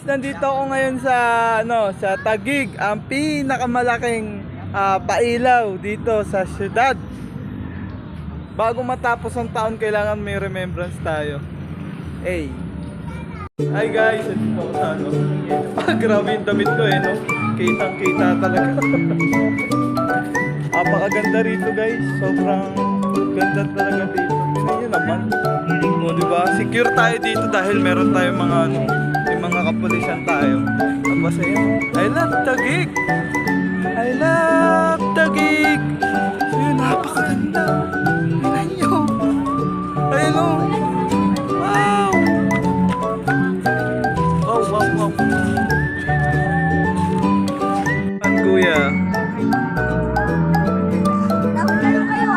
nandito ako ngayon sa sa Taguig, ang pinakamalaking pailaw dito sa syudad. Bago matapos ang taon, kailangan may remembrance tayo. Hey. Hi guys, ito ako sa grabe yung damit ko no. Kitang-kita talaga. Apakaganda rito guys. Sobrang ganda talaga dito. Tingnan nyo naman. O diba? Secure tayo dito dahil meron tayong mga may mga kapulisan tayo. Tapos ayun. I love Taguig! I love Taguig! So yun, napakaganda. Tingnan nyo. Ayun o. Wow! Wow. Kuya.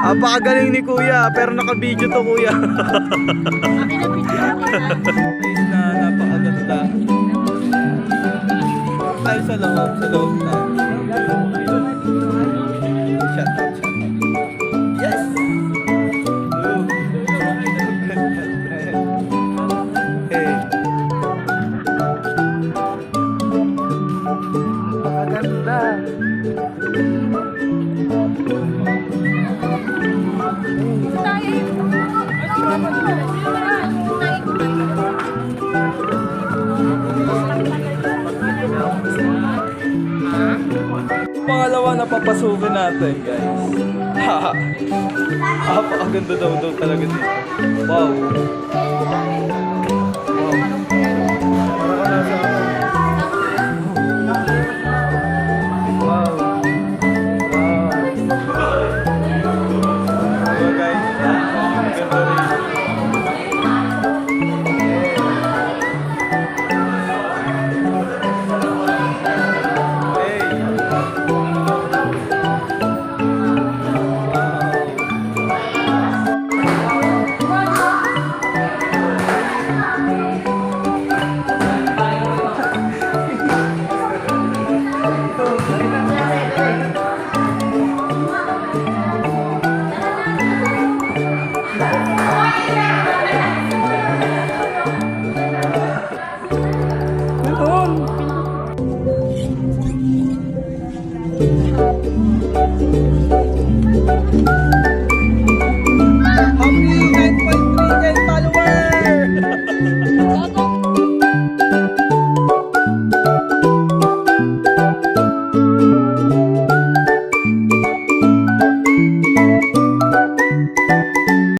Apakagaling ni Kuya, pero naka-video to Kuya. Na napakaganda. Tayo sa loob tayo. Shut up. Yes! Hey. Napakaganda. Pangalawa na papasukin natin guys. Napakaganda daw talaga dito. Wow.